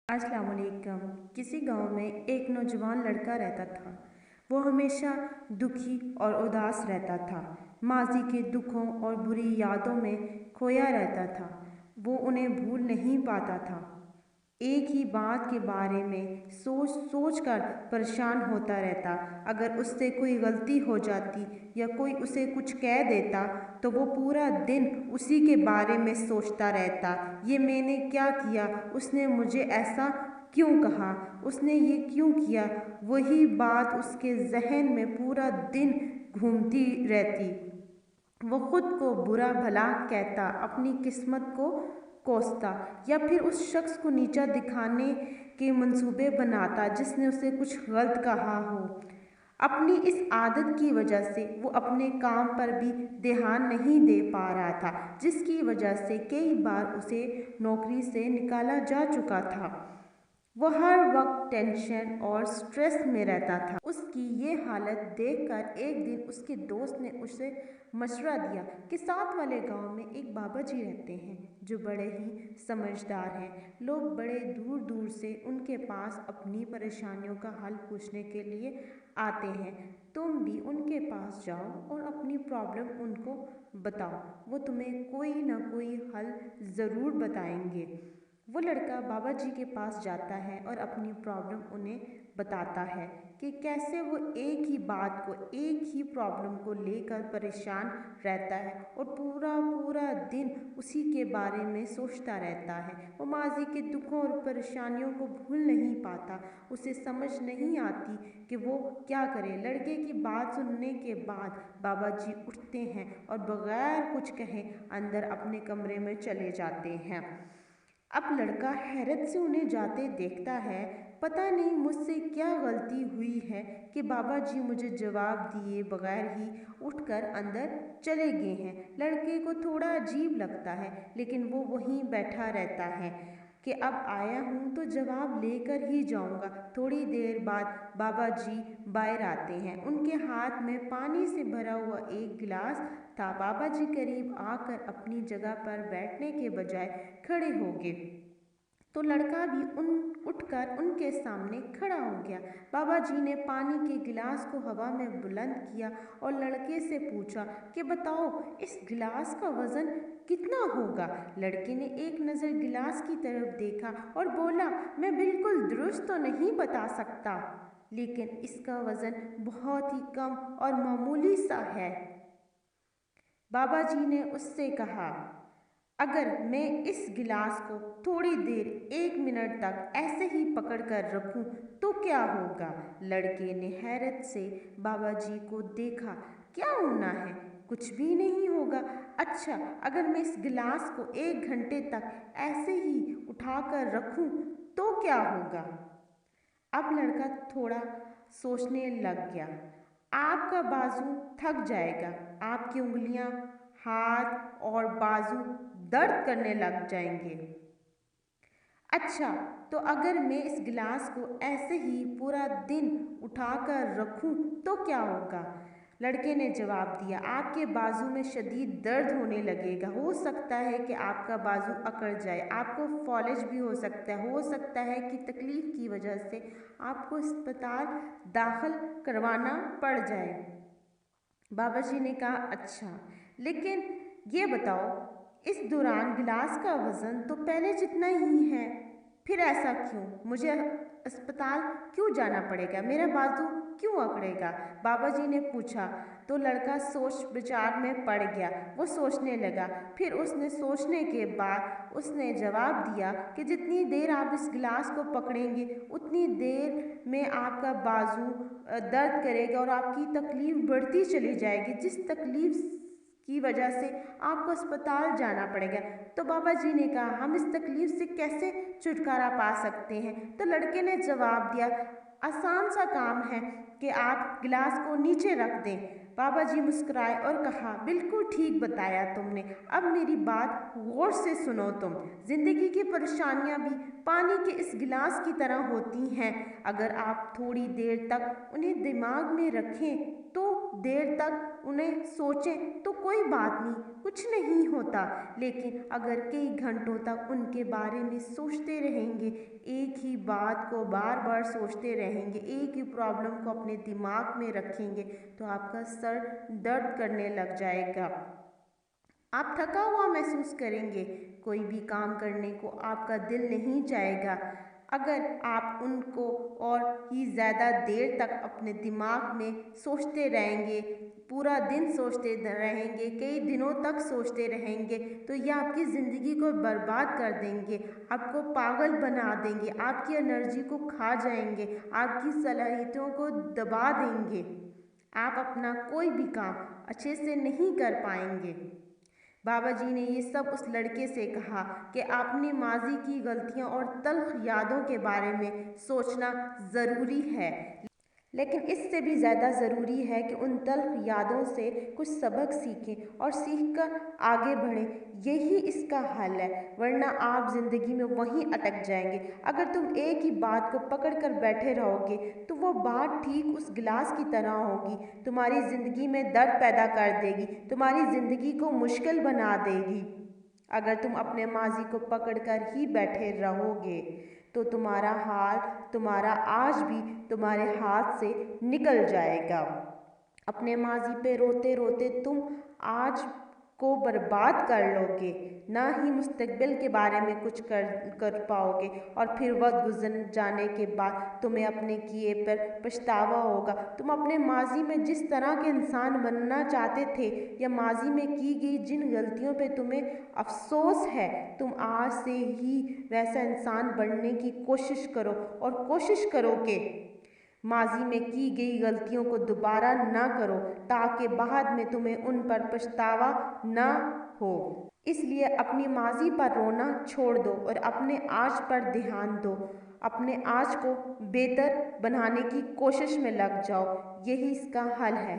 अस्सलाम वालेकुम। किसी गांव में एक नौजवान लड़का रहता था। वो हमेशा दुखी और उदास रहता था। माजी के दुखों और बुरी यादों में खोया रहता था। वो उन्हें भूल नहीं पाता था। एक ही बात के बारे में सोच सोच कर परेशान होता रहता। अगर उससे कोई गलती हो जाती या कोई उसे कुछ कह देता तो वो पूरा दिन उसी के बारे में सोचता रहता। ये मैंने क्या किया, उसने मुझे ऐसा क्यों कहा, उसने ये क्यों किया। वही बात उसके जहन में पूरा दिन घूमती रहती। वो खुद को बुरा भला कहता, अपनी किस्मत को कोसता या फिर उस शख्स को नीचा दिखाने के मंसूबे बनाता जिसने उसे कुछ गलत कहा हो। अपनी इस आदत की वजह से वो अपने काम पर भी ध्यान नहीं दे पा रहा था, जिसकी वजह से कई बार उसे नौकरी से निकाला जा चुका था। वो हर वक्त टेंशन और स्ट्रेस में रहता था। उसकी ये हालत देखकर एक दिन उसके दोस्त ने उसे मशवरा दिया कि साथ वाले गांव में एक बाबा जी रहते हैं जो बड़े ही समझदार हैं। लोग बड़े दूर दूर से उनके पास अपनी परेशानियों का हल पूछने के लिए आते हैं। तुम भी उनके पास जाओ और अपनी प्रॉब्लम उनको बताओ, वो तुम्हें कोई ना कोई हल ज़रूर बताएंगे। वो लड़का बाबा जी के पास जाता है और अपनी प्रॉब्लम उन्हें बताता है कि कैसे वो एक ही बात को, एक ही प्रॉब्लम को लेकर परेशान रहता है और पूरा पूरा दिन उसी के बारे में सोचता रहता है। वो माजी के दुखों और परेशानियों को भूल नहीं पाता। उसे समझ नहीं आती कि वो क्या करे। लड़के की बात सुनने के बाद बाबा जी उठते हैं और बगैर कुछ कहे अंदर अपने कमरे में चले जाते हैं। अब लड़का हैरत से उन्हें जाते देखता है। पता नहीं मुझसे क्या गलती हुई है कि बाबा जी मुझे जवाब दिए बगैर ही उठकर अंदर चले गए हैं। लड़के को थोड़ा अजीब लगता है, लेकिन वो वहीं बैठा रहता है कि अब आया हूँ तो जवाब लेकर ही जाऊँगा। थोड़ी देर बाद बाबा जी बाहर आते हैं। उनके हाथ में पानी से भरा हुआ एक गिलास था। बाबा जी करीब आकर अपनी जगह पर बैठने के बजाय खड़े हो गए तो लड़का भी उठकर उनके सामने खड़ा हो गया। बाबा जी ने पानी के गिलास को हवा में बुलंद किया और लड़के से पूछा कि बताओ इस गिलास का वजन कितना होगा। लड़के ने एक नज़र गिलास की तरफ देखा और बोला, मैं बिल्कुल दुरुस्त तो नहीं बता सकता, लेकिन इसका वजन बहुत ही कम और मामूली सा है। बाबा जी ने उससे कहा, अगर मैं इस गिलास को थोड़ी देर 1 मिनट तक ऐसे ही पकड़ कर रखूं तो क्या होगा। लड़के ने हैरत से बाबा जी को देखा। क्या होना है, कुछ भी नहीं होगा। अच्छा, अगर मैं इस गिलास को 1 घंटे तक ऐसे ही उठाकर रखूं तो क्या होगा। अब लड़का थोड़ा सोचने लग गया। आपका बाजू थक जाएगा, आपकी उंगलियां, हाथ और बाजू दर्द करने लग जाएंगे। अच्छा, तो अगर मैं इस गिलास को ऐसे ही पूरा दिन उठाकर रखूं तो क्या होगा। लड़के ने जवाब दिया, आपके बाजू में शदीद दर्द होने लगेगा। हो सकता है कि आपका बाजू अकड़ जाए, आपको फॉलिज भी हो सकता है कि तकलीफ की वजह से आपको अस्पताल दाखिल करवाना पड़ जाए। बाबा जी ने कहा, अच्छा, लेकिन ये बताओ इस दौरान गिलास का वज़न तो पहले जितना ही है, फिर ऐसा क्यों, मुझे अस्पताल क्यों जाना पड़ेगा, मेरा बाजू क्यों अकड़ेगा। बाबा जी ने पूछा तो लड़का सोच विचार में पड़ गया। वो सोचने लगा। फिर उसने सोचने के बाद उसने जवाब दिया कि जितनी देर आप इस गिलास को पकड़ेंगे उतनी देर में आपका बाजू दर्द करेगा और आपकी तकलीफ़ बढ़ती चली जाएगी, जिस तकलीफ़ की वजह से आपको अस्पताल जाना पड़ेगा। तो बाबा जी ने कहा, हम इस तकलीफ़ से कैसे छुटकारा पा सकते हैं। तो लड़के ने जवाब दिया, आसान सा काम है कि आप गिलास को नीचे रख दें। बाबा जी मुस्कुराए और कहा, बिल्कुल ठीक बताया तुमने। अब मेरी बात गौर से सुनो तुम। जिंदगी की परेशानियां भी पानी के इस गिलास की तरह होती हैं। अगर आप थोड़ी देर तक उन्हें दिमाग में रखें तो देर तक उन्हें सोचें तो कोई बात नहीं, कुछ नहीं होता। लेकिन अगर कई घंटों तक उनके बारे में सोचते रहेंगे, एक ही बात को बार बार सोचते रहेंगे, एक ही प्रॉब्लम को अपने दिमाग में रखेंगे, तो आपका सर दर्द करने लग जाएगा। आप थका हुआ महसूस करेंगे, कोई भी काम करने को आपका दिल नहीं चाहेगा। अगर आप उनको और ही ज़्यादा देर तक अपने दिमाग में सोचते रहेंगे, पूरा दिन सोचते रहेंगे, कई दिनों तक सोचते रहेंगे, तो ये आपकी ज़िंदगी को बर्बाद कर देंगे, आपको पागल बना देंगे, आपकी एनर्जी को खा जाएंगे, आपकी सलाहियतों को दबा देंगे। आप अपना कोई भी काम अच्छे से नहीं कर पाएंगे। बाबा जी ने ये सब उस लड़के से कहा कि अपनी माजी की गलतियों और तल्ख यादों के बारे में सोचना ज़रूरी है, लेकिन इससे भी ज़्यादा ज़रूरी है कि उन तल्ख यादों से कुछ सबक सीखें और सीखकर आगे बढ़ें। यही इसका हल है, वरना आप ज़िंदगी में वहीं अटक जाएंगे। अगर तुम एक ही बात को पकड़ कर बैठे रहोगे तो वो बात ठीक उस गिलास की तरह होगी, तुम्हारी ज़िंदगी में दर्द पैदा कर देगी, तुम्हारी ज़िंदगी को मुश्किल बना देगी। अगर तुम अपने माजी को पकड़ कर ही बैठे रहोगे तो तुम्हारा आज भी तुम्हारे हाथ से निकल जाएगा। अपने माजी पे रोते रोते तुम आज को बर्बाद कर लोगे, ना ही मुस्तकबिल के बारे में कुछ कर पाओगे, और फिर वक्त गुजर जाने के बाद तुम्हें अपने किए पर पछतावा होगा। तुम अपने माजी में जिस तरह के इंसान बनना चाहते थे या माजी में की गई जिन गलतियों पे तुम्हें अफसोस है, तुम आज से ही वैसा इंसान बनने की कोशिश करो, और कोशिश करो कि माजी में की गई गलतियों को दोबारा ना करो, ताकि बाद में तुम्हें उन पर पछतावा ना हो। इसलिए अपनी माजी पर रोना छोड़ दो और अपने आज पर ध्यान दो, अपने आज को बेहतर बनाने की कोशिश में लग जाओ। यही इसका हल है।